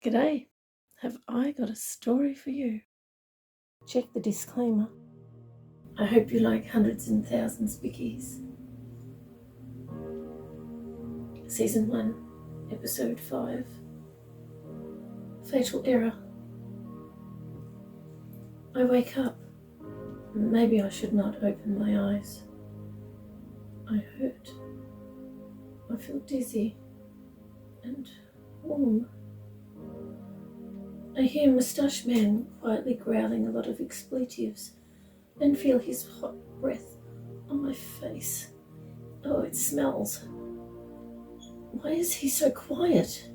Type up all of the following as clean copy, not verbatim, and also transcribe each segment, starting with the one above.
G'day, have I got a story for you? Check the disclaimer. I hope you like hundreds and thousands bickies. Season 1, Episode 5. Fatal Error. I wake up. Maybe I should not open my eyes. I hurt. I feel dizzy and warm. I hear Moustache Man quietly growling a lot of expletives and feel his hot breath on my face. Oh, it smells. Why is he so quiet?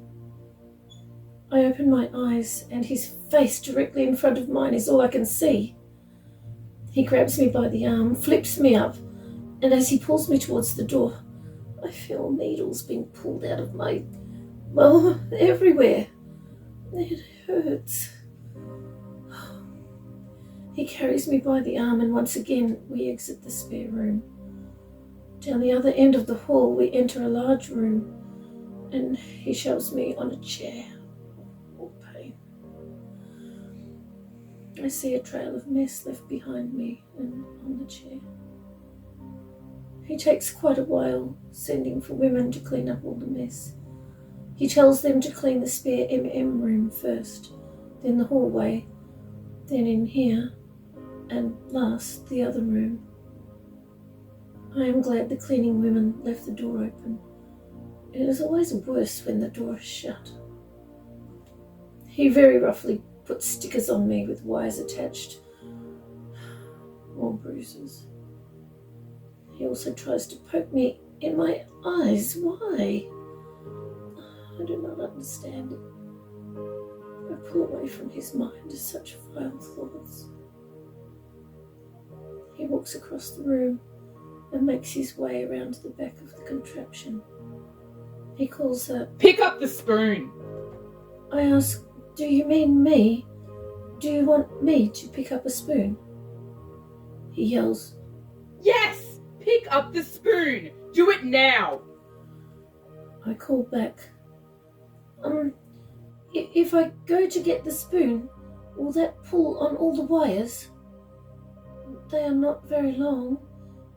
I open my eyes and his face directly in front of mine is all I can see. He grabs me by the arm, flips me up, and as he pulls me towards the door, I feel needles being pulled out of everywhere. It hurts. He carries me by the arm and once again we exit the spare room. Down the other end of the hall we enter a large room and he shoves me on a chair. Oh, pain. I see a trail of mess left behind me and on the chair. He takes quite a while sending for women to clean up all the mess. He tells them to clean the spare MM room first, then the hallway, then in here, and last the other room. I am glad the cleaning women left the door open. It is always worse when the door is shut. He very roughly puts stickers on me with wires attached. More bruises. He also tries to poke me in my eyes. Why? I do not understand it. I pull away from his mind such vile thoughts. He walks across the room and makes his way around to the back of the contraption. He calls her, "Pick up the spoon!" I ask, do you mean me? Do you want me to pick up a spoon? He yells, "Yes! Pick up the spoon! Do it now!" I call back, if I go to get the spoon, will that pull on all the wires? They are not very long,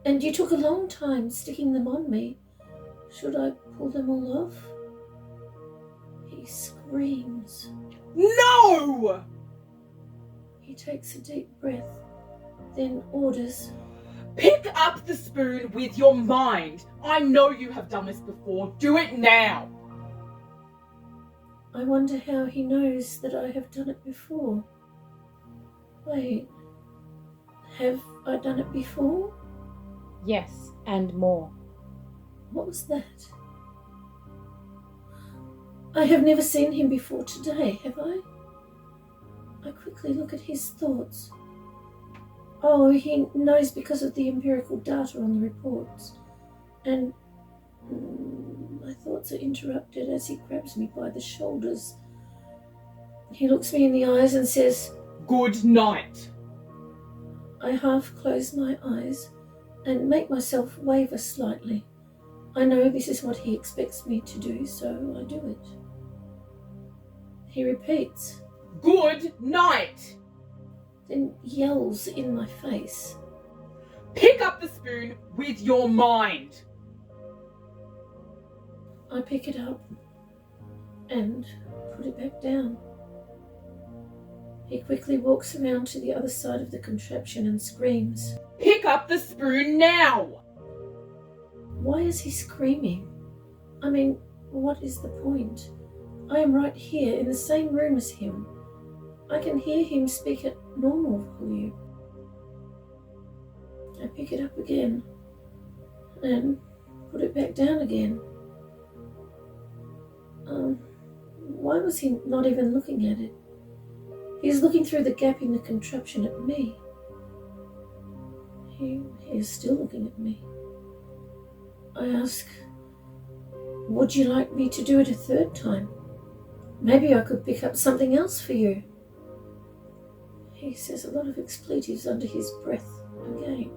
and you took a long time sticking them on me. Should I pull them all off? He screams. No! He takes a deep breath, then orders, Pick up the spoon with your mind. I know you have done this before. Do it now. I wonder how he knows that I have done it before. Wait, have I done it before? Yes, and more. What was that? I have never seen him before today, have I? I quickly look at his thoughts. Oh, he knows because of the empirical data on the reports. And my thoughts are interrupted as he grabs me by the shoulders. He looks me in the eyes and says, Good night. I half close my eyes and make myself waver slightly. I know this is what he expects me to do, so I do it. He repeats, Good night. then yells in my face. Pick up the spoon with your mind. I pick it up and put it back down. He quickly walks around to the other side of the contraption and screams. Pick up the spoon now. Why is he screaming? I mean, what is the point? I am right here in the same room as him. I can hear him speak at normal volume. I pick it up again and put it back down again. Why was he not even looking at it? He's looking through the gap in the contraption at me. He is still looking at me. I ask, would you like me to do it a third time? Maybe I could pick up something else for you. He says a lot of expletives under his breath again.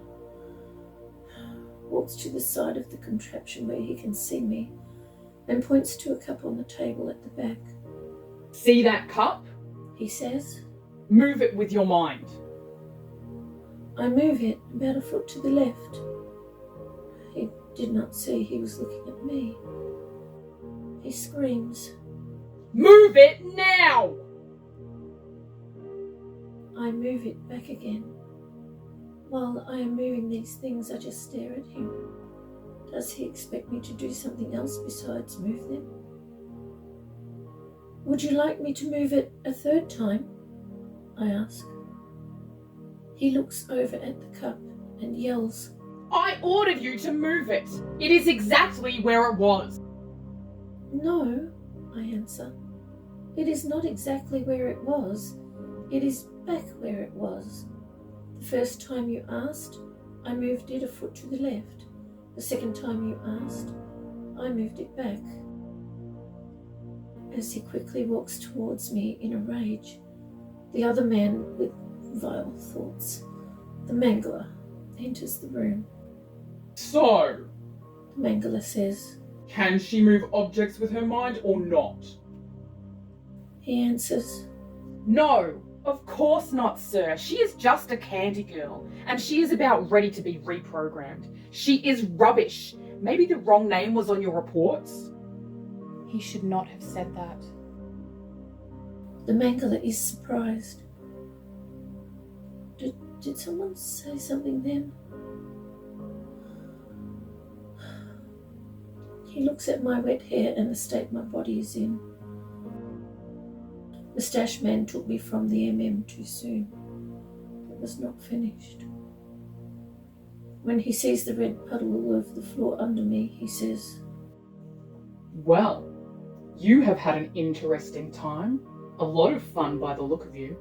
Walks to the side of the contraption where he can see me and points to a cup on the table at the back. See that cup? he says. Move it with your mind. I move it about a foot to the left. He did not see he was looking at me. He screams. Move it now! I move it back again. While I am moving these things, I just stare at him. Does he expect me to do something else besides move them? Would you like me to move it a third time? I ask. He looks over at the cup and yells, I ordered you to move it. It is exactly where it was. No, I answer. It is not exactly where it was. It is back where it was. The first time you asked, I moved it a foot to the left. The second time you asked, I moved it back. As he quickly walks towards me in a rage, the other man with vile thoughts, the mangler, enters the room. So, The mangler says, can she move objects with her mind or not? he answers, No, of course not, sir. She is just a candy girl, and she is about ready to be reprogrammed. She is rubbish. Maybe the wrong name was on your reports? He should not have said that. the mangler is surprised. Did someone say something then? He looks at my wet hair and the state my body is in. Moustache Man took me from the MM too soon. It was not finished. When he sees the red puddle of the floor under me, he says, Well, you have had an interesting time. A lot of fun by the look of you.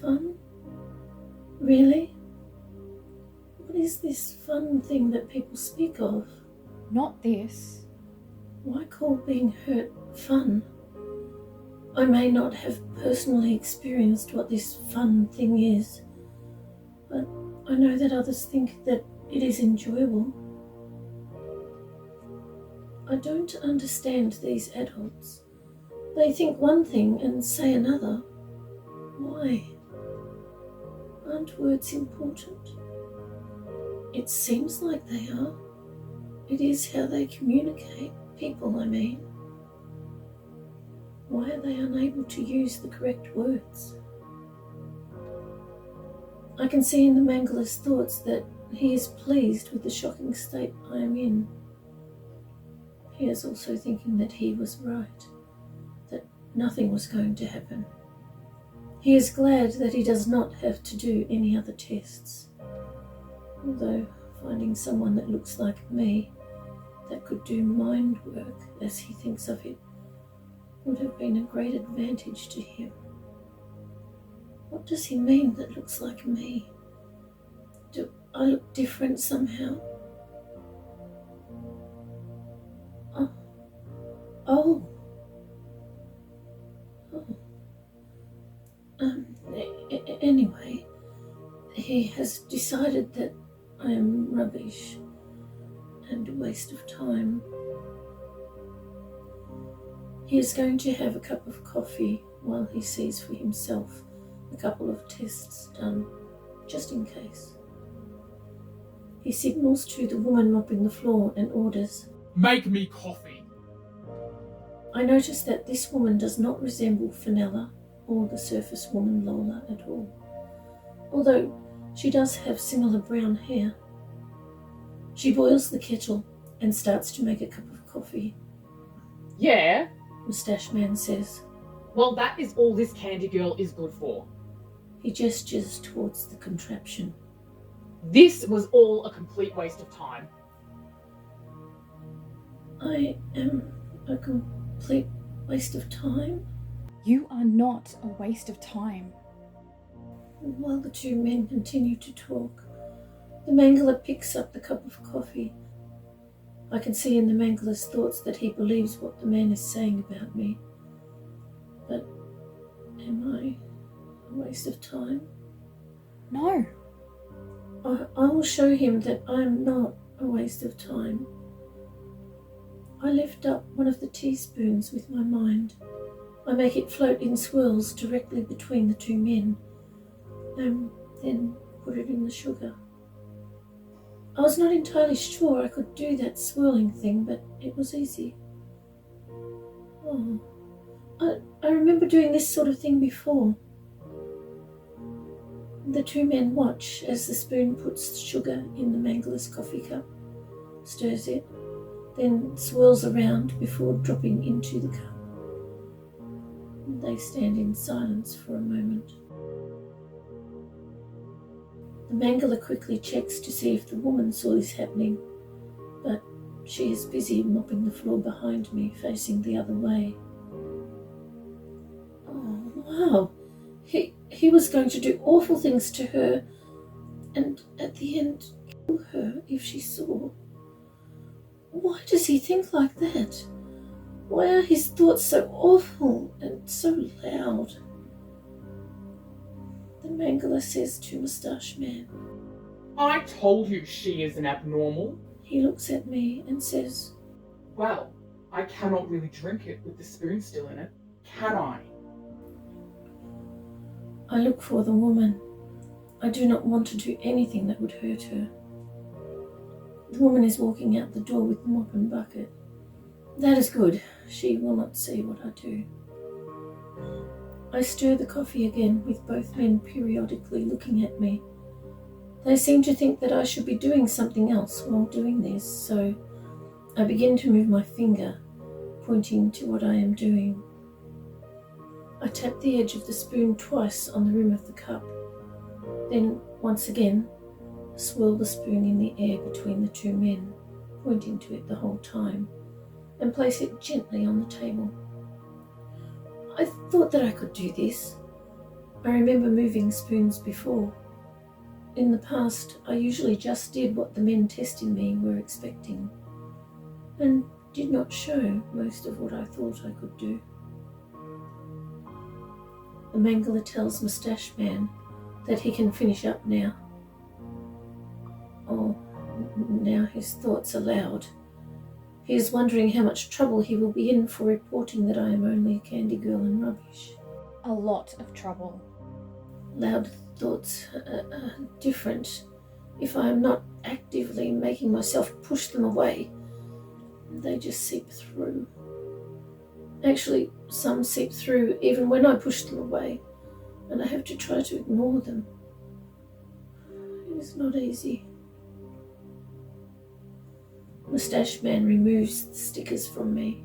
fun? Really? What is this fun thing that people speak of? Not this. Why call being hurt fun? I may not have personally experienced what this fun thing is, but I know that others think that it is enjoyable. I don't understand these adults. They think one thing and say another. Why? Aren't words important? It seems like they are. It is how they communicate. People, I mean. Why are they unable to use the correct words? I can see in the mangler's thoughts that he is pleased with the shocking state I am in. He is also thinking that he was right, that nothing was going to happen. He is glad that he does not have to do any other tests. Although finding someone that looks like me, that could do mind work as he thinks of it, would have been a great advantage to him. What does he mean that looks like me? Do I look different somehow? Oh. Anyway, he has decided that I am rubbish and a waste of time. He is going to have a cup of coffee while he sees for himself a couple of tests done, just in case. He signals to the woman mopping the floor and orders, Make me coffee. I notice that this woman does not resemble Fenella or the surface woman Lola at all, although she does have similar brown hair. She boils the kettle and starts to make a cup of coffee. Yeah? Moustache Man says. Well, that is all this candy girl is good for. He gestures towards the contraption. This was all a complete waste of time. I am a complete waste of time? You are not a waste of time. While the two men continue to talk, the mangler picks up the cup of coffee. I can see in the mangler's thoughts that he believes what the man is saying about me. But am I a waste of time? No. I will show him that I am not a waste of time. I lift up one of the teaspoons with my mind. I make it float in swirls directly between the two men, and then put it in the sugar. I was not entirely sure I could do that swirling thing, but it was easy. Oh, I remember doing this sort of thing before. The two men watch as the spoon puts sugar in the Mangala's coffee cup, stirs it, then swirls around before dropping into the cup. They stand in silence for a moment. The Mangala quickly checks to see if the woman saw this happening, but she is busy mopping the floor behind me, facing the other way. Oh, wow. He was going to do awful things to her, and at the end kill her if she saw. Why does he think like that? Why are his thoughts so awful and so loud? The Mangala says to Moustache Man. I told you she is an abnormal. He looks at me and says, Well, I cannot really drink it with the spoon still in it, can I? I look for the woman. I do not want to do anything that would hurt her. The woman is walking out the door with the mop and bucket. That is good. She will not see what I do. I stir the coffee again, with both men periodically looking at me. They seem to think that I should be doing something else while doing this, so I begin to move my finger, pointing to what I am doing. I tap the edge of the spoon twice on the rim of the cup, then once again swirl the spoon in the air between the two men, pointing to it the whole time, and place it gently on the table. I thought that I could do this. I remember moving spoons before. In the past, I usually just did what the men testing me were expecting, and did not show most of what I thought I could do. The Mangala tells Moustache Man that he can finish up now. Oh, now his thoughts are loud. He is wondering how much trouble he will be in for reporting that I am only a candy girl and rubbish. A lot of trouble. Loud thoughts are different. If I am not actively making myself push them away, they just seep through. Actually, some seep through even when I push them away, and I have to try to ignore them. It is not easy. Moustache Man removes the stickers from me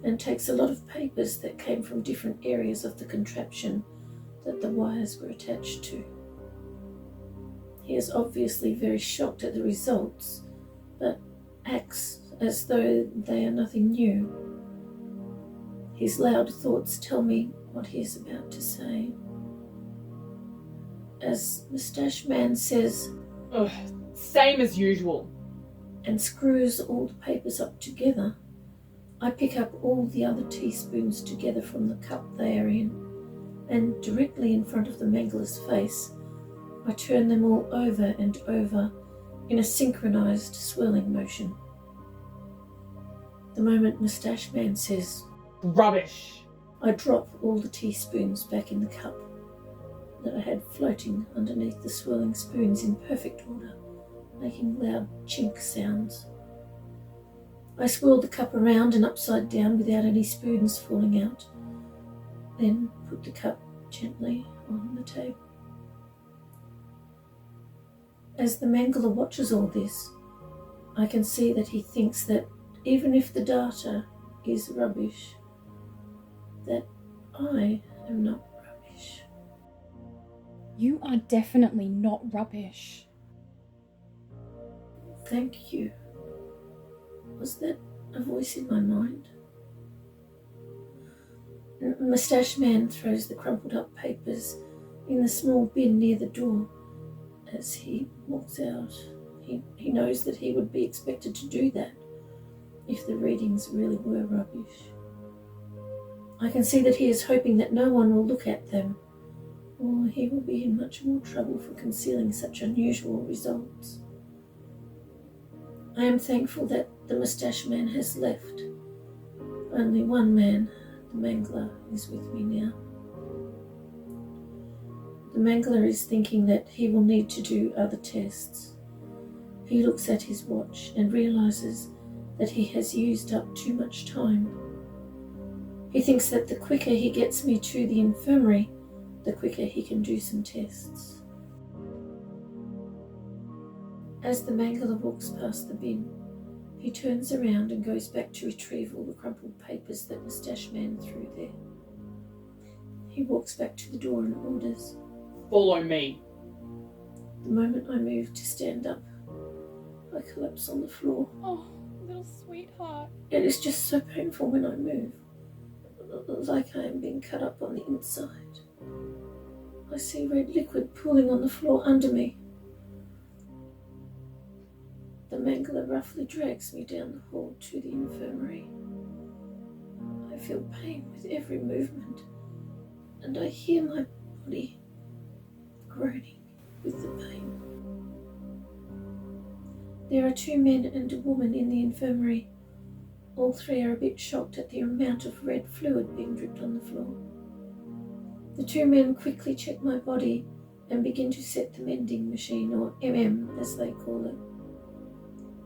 and takes a lot of papers that came from different areas of the contraption that the wires were attached to. He is obviously very shocked at the results, but acts as though they are nothing new. His loud thoughts tell me what he is about to say. As Moustache Man says, Ugh, same as usual. and screws all the papers up together, I pick up all the other teaspoons together from the cup they are in, and directly in front of the Mangala's face, I turn them all over and over in a synchronized swirling motion. The moment Moustache Man says, Rubbish. I drop all the teaspoons back in the cup that I had floating underneath the swirling spoons in perfect order, making loud chink sounds. I swirl the cup around and upside down without any spoons falling out, then put the cup gently on the table. As the Mangala watches all this, I can see that he thinks that even if the data is rubbish, that I am not rubbish. You are definitely not rubbish. Thank you. Was that a voice in my mind? Moustache Man throws the crumpled up papers in the small bin near the door as he walks out. He knows that he would be expected to do that if the readings really were rubbish. I can see that he is hoping that no one will look at them, or he will be in much more trouble for concealing such unusual results. I am thankful that the moustache man has left. Only one man, the mangler, is with me now. The mangler is thinking that he will need to do other tests. He looks at his watch and realises that he has used up too much time. He thinks that the quicker he gets me to the infirmary, the quicker he can do some tests. As the mangler walks past the bin, he turns around and goes back to retrieve all the crumpled papers that Moustache Man threw there. He walks back to the door and orders, "Follow me." The moment I move to stand up, I collapse on the floor. Oh, little sweetheart. It is just so painful when I move, like I am being cut up on the inside. I see red liquid pooling on the floor under me. The mangler roughly drags me down the hall to the infirmary. I feel pain with every movement, and I hear my body groaning with the pain. There are 2 men and a woman in the infirmary. All 3 are a bit shocked at the amount of red fluid being dripped on the floor. The 2 men quickly check my body and begin to set the mending machine, or MM as they call it.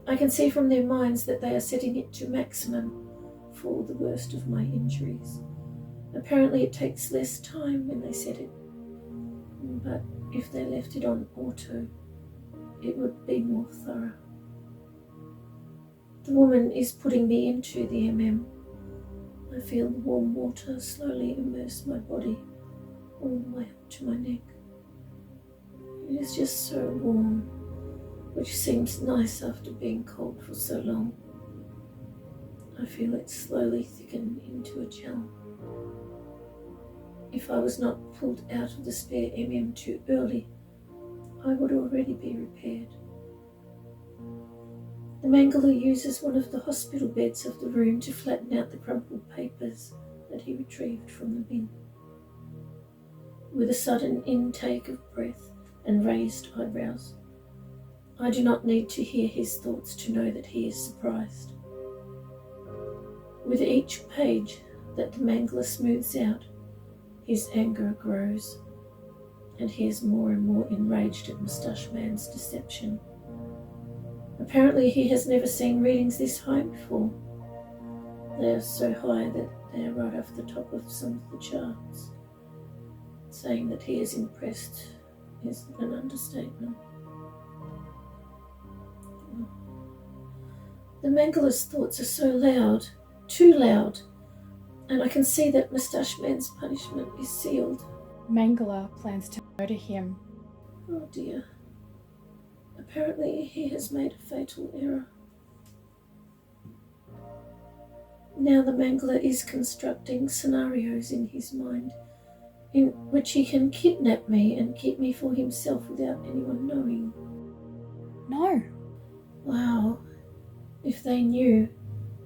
I can see from their minds that they are setting it to maximum for the worst of my injuries. Apparently it takes less time when they set it, but if they left it on auto, it would be more thorough. The woman is putting me into the MM. I feel the warm water slowly immerse my body all the way up to my neck. It is just so warm, which seems nice after being cold for so long. I feel it slowly thicken into a gel. If I was not pulled out of the spare MM too early, I would already be repaired. The mangler uses one of the hospital beds of the room to flatten out the crumpled papers that he retrieved from the bin. With a sudden intake of breath and raised eyebrows, I do not need to hear his thoughts to know that he is surprised. With each page that the mangler smooths out, his anger grows, and he is more and more enraged at Moustache Man's deception. Apparently he has never seen readings this high before. They are so high that they are right off the top of some of the charts. Saying that he is impressed is an understatement. The mangler's thoughts are so loud, too loud, and I can see that Moustache Man's punishment is sealed. Mangler plans to murder him. Oh dear. Apparently he has made a fatal error. Now the mangler is constructing scenarios in his mind in which he can kidnap me and keep me for himself without anyone knowing. No. Wow. If they knew,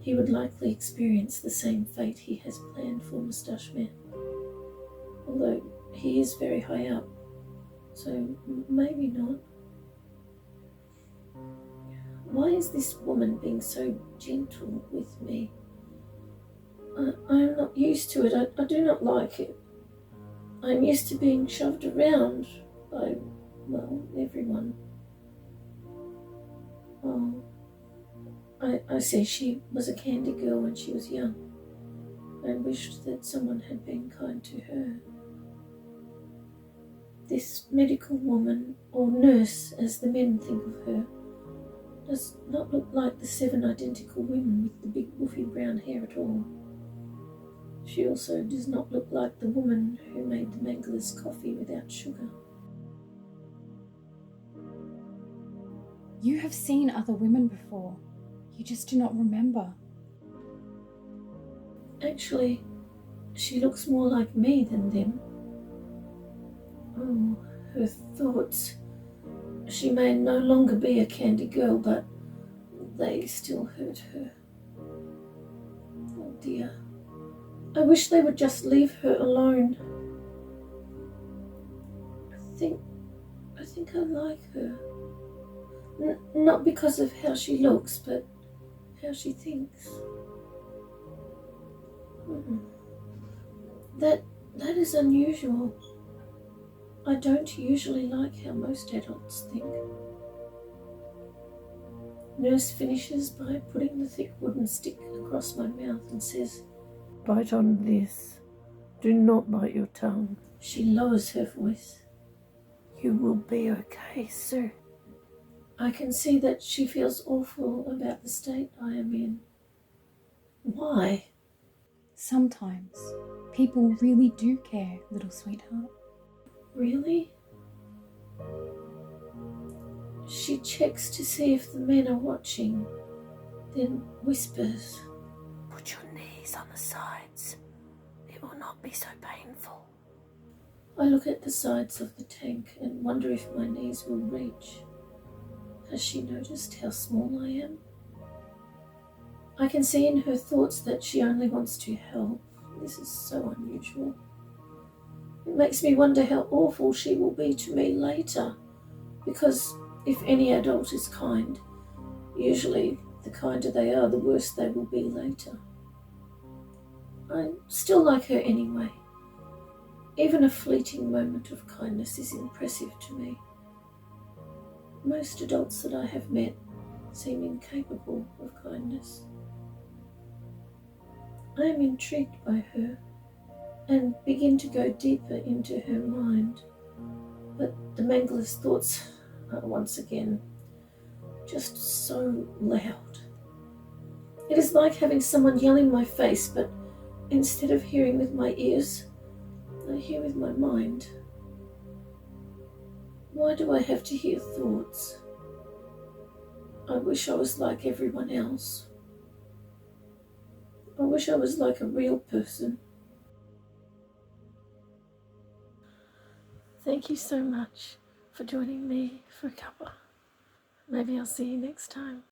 he would likely experience the same fate he has planned for Moustache Man. Although he is very high up, so maybe not. Why is this woman being so gentle with me? I am not used to it. I do not like it. I am used to being shoved around by, well, everyone. Oh, I see she was a candy girl when she was young. I wished that someone had been kind to her. This medical woman, or nurse as the men think of her, does not look like the 7 identical women with the big woofy brown hair at all. She also does not look like the woman who made the mangler's coffee without sugar. You have seen other women before. You just do not remember. Actually, she looks more like me than them. Oh, her thoughts. She may no longer be a candy girl, but they still hurt her. Oh dear. I wish they would just leave her alone. I think I like her. Not because of how she looks, but how she thinks. That is unusual. I don't usually like how most adults think. Nurse finishes by putting the thick wooden stick across my mouth and says, "Bite on this. Do not bite your tongue." She lowers her voice. "You will be okay, sir." I can see that she feels awful about the state I am in. Why? Sometimes people really do care, little sweetheart. Really? She checks to see if the men are watching, then whispers, "Put your knees on the sides. It will not be so painful." I look at the sides of the tank and wonder if my knees will reach. Has she noticed how small I am? I can see in her thoughts that she only wants to help. This is so unusual. It makes me wonder how awful she will be to me later, because if any adult is kind, usually the kinder they are, the worse they will be later. I still like her anyway. Even a fleeting moment of kindness is impressive to me. Most adults that I have met seem incapable of kindness. I am intrigued by her and begin to go deeper into her mind, but the Mangler's thoughts are once again just so loud. It is like having someone yell in my face, but instead of hearing with my ears, I hear with my mind. Why do I have to hear thoughts? I wish I was like everyone else. I wish I was like a real person. Thank you so much for joining me for a cuppa. Maybe I'll see you next time.